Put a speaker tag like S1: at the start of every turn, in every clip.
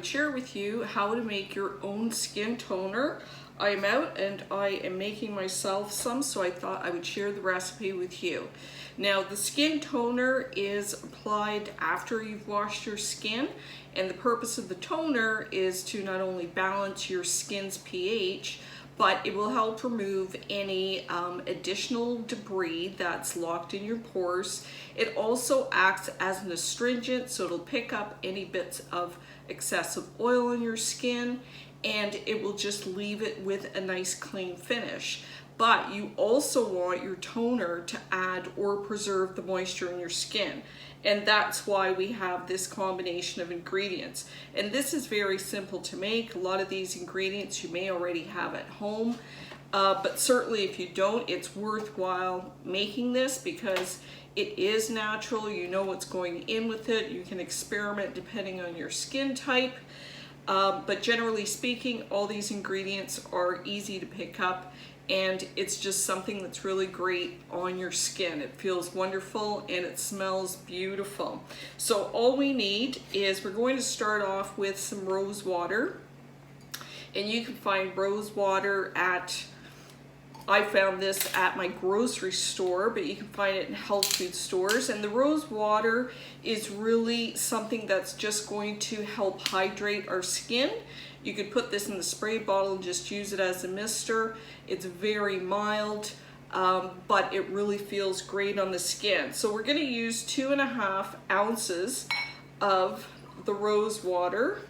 S1: share with you how to make your own skin toner. I'm out and I am making myself some, so I thought I would share the recipe with you. Now, the skin toner is applied after you've washed your skin, and the purpose of the toner is to not only balance your skin's pH, but it will help remove any additional debris that's locked in your pores. It also acts as an astringent, so it'll pick up any bits of excessive oil in your skin, and it will just leave it with a nice clean finish. But you also want your toner to add or preserve the moisture in your skin. And that's why we have this combination of ingredients. And this is very simple to make. A lot of these ingredients you may already have at home. But certainly if you don't, it's worthwhile making this because it is natural. You know what's going in with it. You can experiment depending on your skin type. But generally speaking, all these ingredients are easy to pick up, and it's just something that's really great on your skin. It feels wonderful and it smells beautiful. So all we need is, we're going to start off with some rose water, and you can find rose water at, I found this at my grocery store, but you can find it in health food stores. And the rose water is really something that's just going to help hydrate our skin. You could put this in the spray bottle and just use it as a mister. It's very mild, but it really feels great on the skin. So we're going to use 2.5 ounces of the rose water.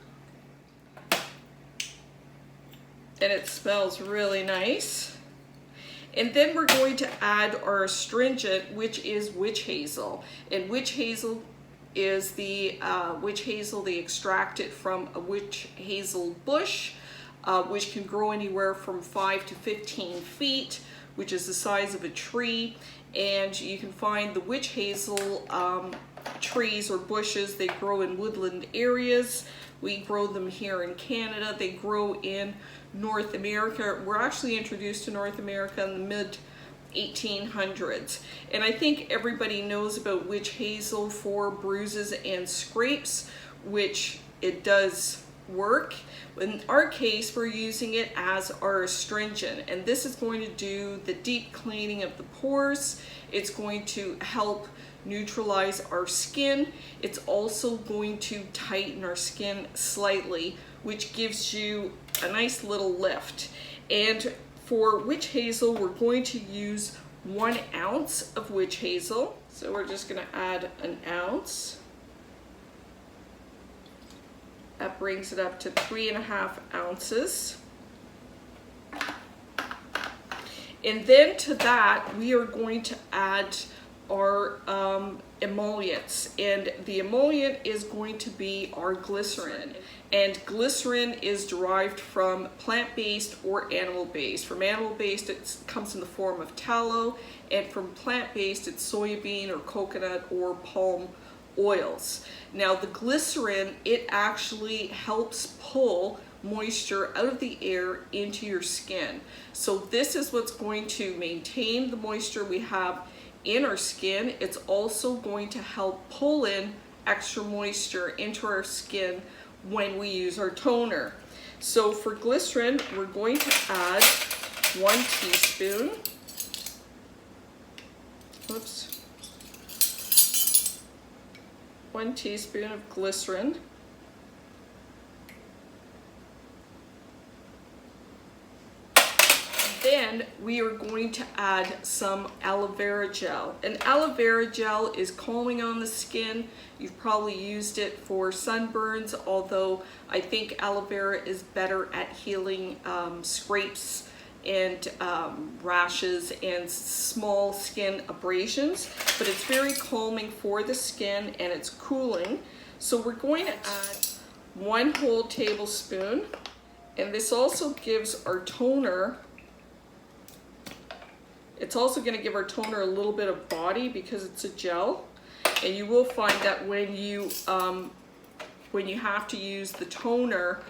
S1: And it smells really nice. And then we're going to add our astringent, which is witch hazel. And witch hazel is the they extract it from a witch hazel bush, which can grow anywhere from 5 to 15 feet, which is the size of a tree. And you can find the witch hazel trees or bushes. They grow in woodland areas. We grow them here in Canada. They grow in North America. We're actually introduced to North America in the mid 1800s. And I think everybody knows about witch hazel for bruises and scrapes, which it does work. In our case, we're using it as our astringent, and this is going to do the deep cleaning of the pores. It's going to help neutralize our skin. It's also going to tighten our skin slightly, which gives you a nice little lift. And for witch hazel, we're going to use 1 ounce of witch hazel. So we're just going to add 1 ounce. That brings it up to 3.5 ounces. And then to that, we are going to add our emollients, and the emollient is going to be our glycerin. And glycerin is derived from plant-based or animal-based. From animal-based, it comes in the form of tallow, and from plant-based, it's soybean or coconut or palm oils. Now, the glycerin, it actually helps pull moisture out of the air into your skin. So this is what's going to maintain the moisture we have in our skin. It's also going to help pull in extra moisture into our skin when we use our toner. So for glycerin, we're going to add 1 teaspoon. Oops. 1 teaspoon of glycerin. Then we are going to add some aloe vera gel. And aloe vera gel is calming on the skin. You've probably used it for sunburns, although I think aloe vera is better at healing scrapes and rashes and small skin abrasions. But it's very calming for the skin and it's cooling. So we're going to add 1 whole tablespoon. And this also gives our toner, it's also going to give our toner a little bit of body because it's a gel. And you will find that when you have to use the toner,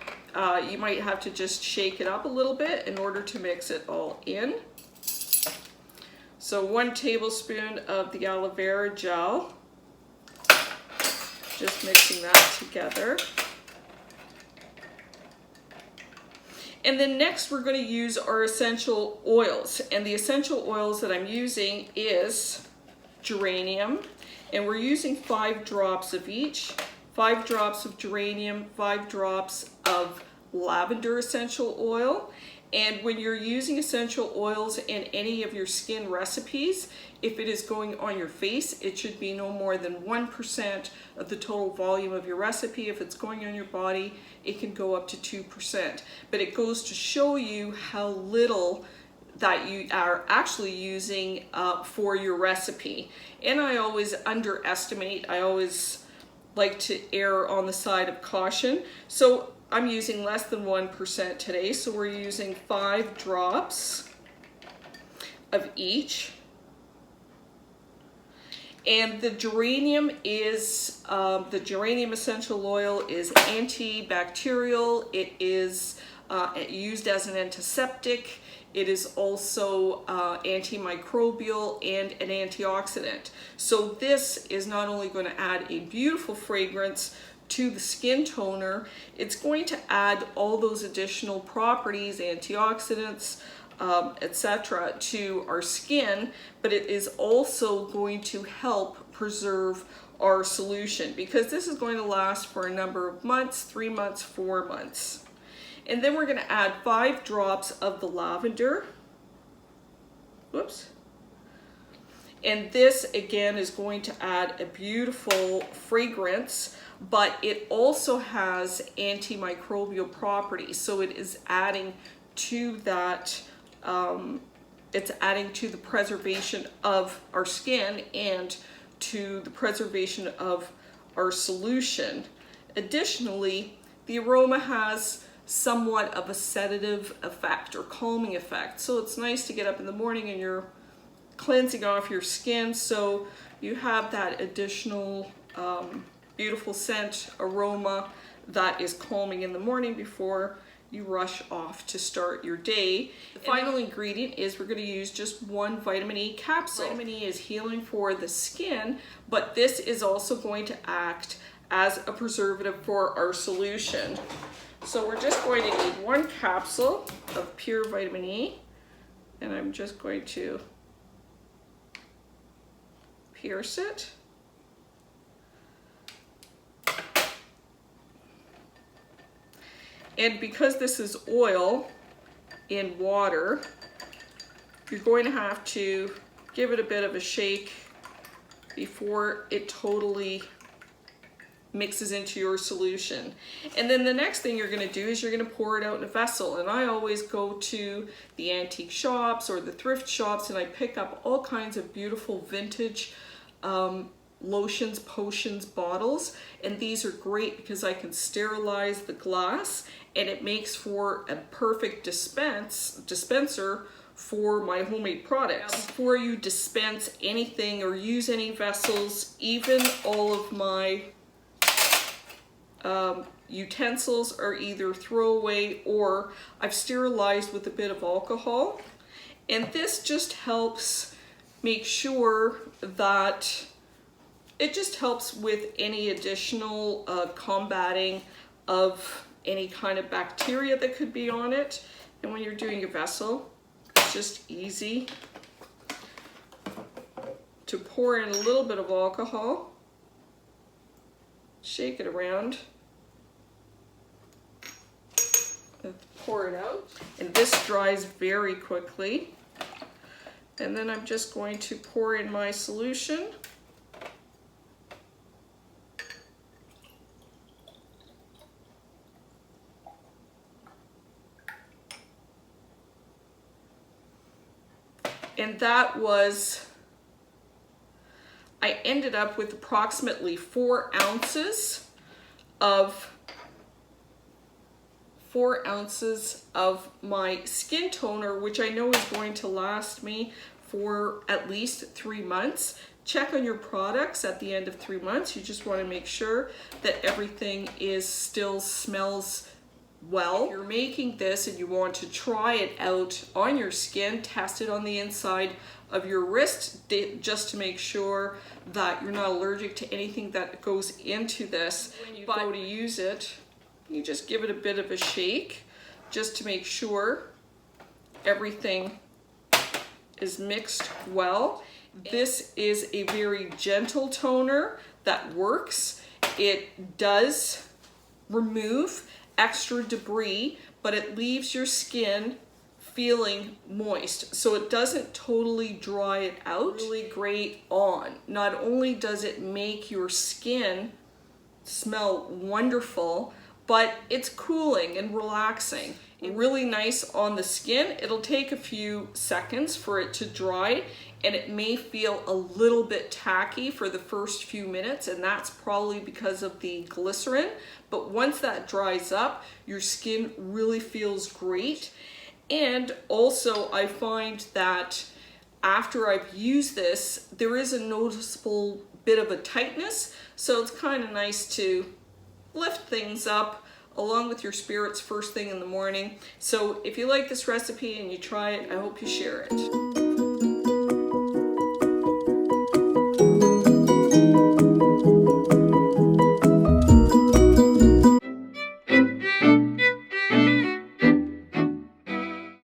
S1: you might have to just shake it up a little bit in order to mix it all in. So 1 tablespoon of the aloe vera gel. Just mixing that together. And then next we're going to use our essential oils. And the essential oils that I'm using is geranium. And we're using 5 drops of each. 5 drops of geranium, 5 drops of lavender essential oil. And when you're using essential oils in any of your skin recipes, if it is going on your face, it should be no more than 1% of the total volume of your recipe. If it's going on your body, it can go up to 2%. But it goes to show you how little that you are actually using for your recipe. And I always underestimate. I always like to err on the side of caution. So I'm using less than 1% today, so we're using 5 drops of each. And the geranium is, the geranium essential oil is antibacterial. It is used as an antiseptic. It is also antimicrobial and an antioxidant. So this is not only going to add a beautiful fragrance to the skin toner, it's going to add all those additional properties, antioxidants, etc. to our skin, but it is also going to help preserve our solution because this is going to last for a number of months, 3 months, 4 months. And then we're going to add 5 drops of the lavender. Whoops. And this again is going to add a beautiful fragrance, but it also has antimicrobial properties. So it is adding to that, it's adding to the preservation of our skin and to the preservation of our solution. Additionally, the aroma has somewhat of a sedative effect or calming effect. So it's nice to get up in the morning and you're cleansing off your skin, so you have that additional beautiful scent aroma that is calming in the morning before you rush off to start your day. The final ingredient is we're going to use just 1 vitamin E capsule. Vitamin E is healing for the skin, but this is also going to act as a preservative for our solution. So we're just going to need 1 capsule of pure vitamin E, and I'm just going to pierce it. And because this is oil in water, you're going to have to give it a bit of a shake before it totally mixes into your solution. And then the next thing you're going to do is you're going to pour it out in a vessel. And I always go to the antique shops or the thrift shops and I pick up all kinds of beautiful vintage lotions, potions, bottles, and these are great because I can sterilize the glass and it makes for a perfect dispenser for my homemade products. Now, before you dispense anything or use any vessels, even all of my utensils are either throwaway or I've sterilized with a bit of alcohol, and this just helps make sure that it just helps with any additional combating of any kind of bacteria that could be on it. And when you're doing a vessel, it's just easy to pour in a little bit of alcohol, shake it around, and pour it out. And this dries very quickly. And then I'm just going to pour in my solution. And that was, I ended up with approximately 4 ounces of my skin toner, which I know is going to last me for at least 3 months. Check on your products at the end of 3 months. You just want to make sure that everything still smells well. If you're making this and you want to try it out on your skin, test it on the inside of your wrist just to make sure that you're not allergic to anything that goes into this. When you go to use it, you just give it a bit of a shake just to make sure everything is mixed well. This is a very gentle toner that works. It does remove extra debris, but it leaves your skin feeling moist, so it doesn't totally dry it out. Really great on. Not only does it make your skin smell wonderful, but it's cooling and relaxing. Really nice on the skin. It'll take a few seconds for it to dry, and it may feel a little bit tacky for the first few minutes, and that's probably because of the glycerin. But once that dries up, your skin really feels great. And also I find that after I've used this, there is a noticeable bit of a tightness, so it's kind of nice to lift things up along with your spirits first thing in the morning. So if you like this recipe and you try it, I hope you share it.